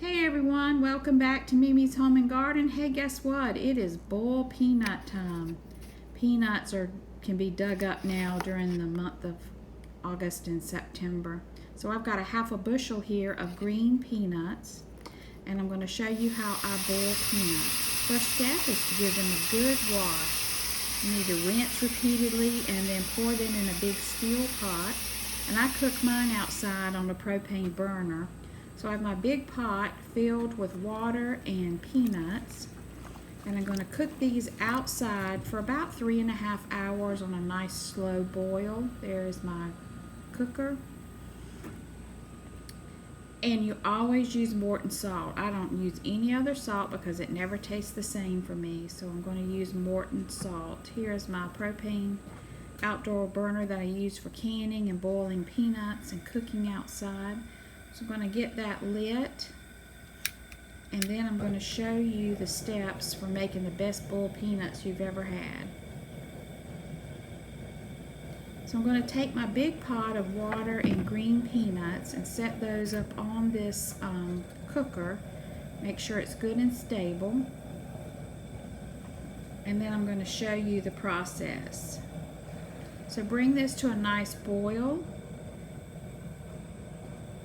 Hey everyone, welcome back to Mimi's Home and Garden. Hey, guess what? It is boiled peanut time. Peanuts can be dug up now during the month of August and September. So I've got a half a bushel here of green peanuts, and I'm going to show you how I boil peanuts. First step is to give them a good wash. You need to rinse repeatedly and then pour them in a big steel pot. And I cook mine outside on a propane burner. So I have my big pot filled with water and peanuts, and I'm going to cook these outside for about 3.5 hours on a nice slow boil. There's my cooker. And you always use Morton salt. I don't use any other salt because it never tastes the same for me, so I'm going to use Morton salt. Here's my propane outdoor burner that I use for canning and boiling peanuts and cooking outside. So I'm going to get that lit, and then I'm going to show you the steps for making the best boiled peanuts you've ever had. So I'm going to take my big pot of water and green peanuts and set those up on this cooker. Make sure it's good and stable. And then I'm going to show you the process. So bring this to a nice boil.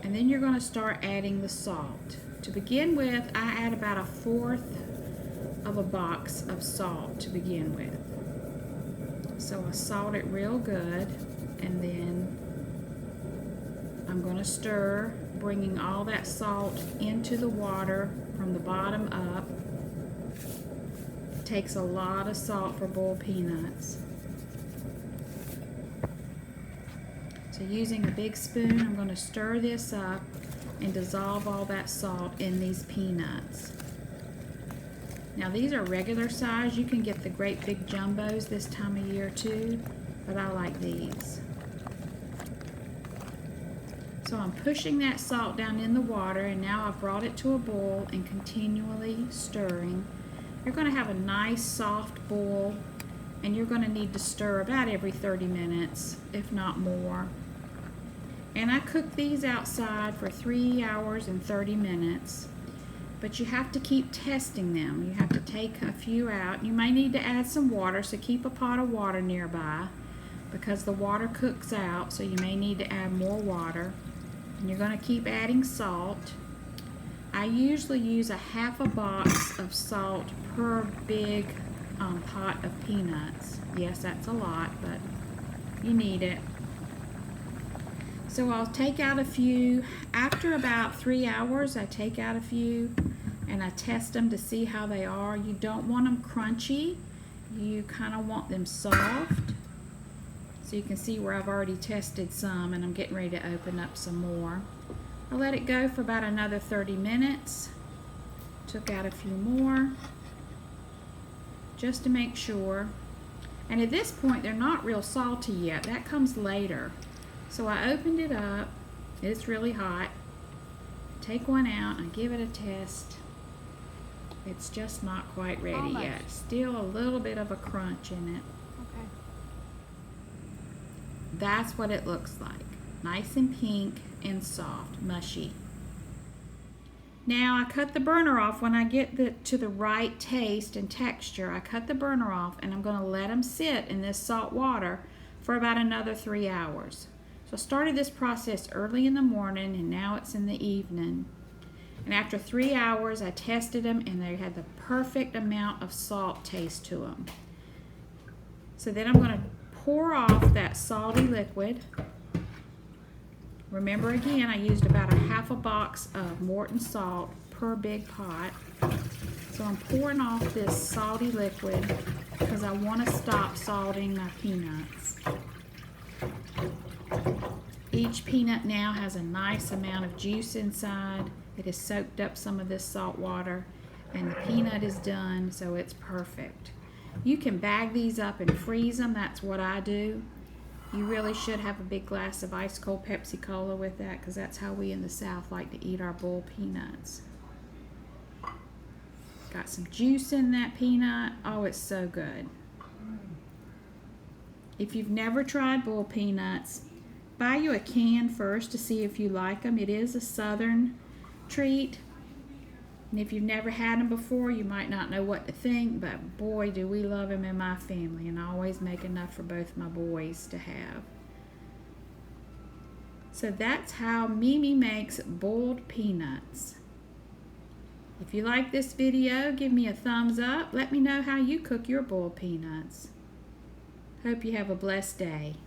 And then you're going to start adding the salt. To begin with, I add about 1/4 of a box of salt to begin with. So I salt it real good, and then I'm going to stir, bringing all that salt into the water from the bottom up. It takes a lot of salt for boiled peanuts. So using a big spoon, I'm going to stir this up and dissolve all that salt in these peanuts. Now these are regular size. You can get the great big jumbos this time of year too, but I like these. So I'm pushing that salt down in the water, and now I've brought it to a boil and continually stirring. You're going to have a nice soft boil, and you're going to need to stir about every 30 minutes, if not more. And I cook these outside for 3 hours and 30 minutes. But you have to keep testing them. You have to take a few out. You may need to add some water, so keep a pot of water nearby because the water cooks out, so you may need to add more water. And you're going to keep adding salt. I usually use a half a box of salt per big pot of peanuts. Yes, that's a lot, but you need it. So I'll take out a few. After about 3 hours, I take out a few and I test them to see how they are. You don't want them crunchy. You kind of want them soft. So you can see where I've already tested some, and I'm getting ready to open up some more. I'll let it go for about another 30 minutes. Took out a few more just to make sure. And at this point, they're not real salty yet. That comes later. So I opened it up. It's really hot. Take one out and give it a test. It's just not quite ready yet. Still a little bit of a crunch in it. Okay. That's what it looks like. Nice and pink and soft, mushy. Now I cut the burner off when I get to the right taste and texture. I cut the burner off, and I'm going to let them sit in this salt water for about another 3 hours. So I started this process early in the morning, and now it's in the evening. And after 3 hours, I tested them, and they had the perfect amount of salt taste to them. So then I'm going to pour off that salty liquid. Remember again, I used about a half a box of Morton salt per big pot. So I'm pouring off this salty liquid because I want to stop salting my peanuts. Each peanut now has a nice amount of juice inside. It has soaked up some of this salt water, and the peanut is done, so it's perfect. You can bag these up and freeze them. That's what I do. You really should have a big glass of ice cold Pepsi Cola with that, because that's how we in the South like to eat our boiled peanuts. Got some juice in that peanut. Oh, it's so good. If you've never tried boiled peanuts, buy you a can first to see if you like them. It is a southern treat, And if you've never had them before, you might not know what to think, but boy, do we love them in my family, and I always make enough for both my boys to have. So that's how Mimi makes boiled peanuts. If you like this video, give me a thumbs up. Let me know how you cook your boiled peanuts. Hope you have a blessed day.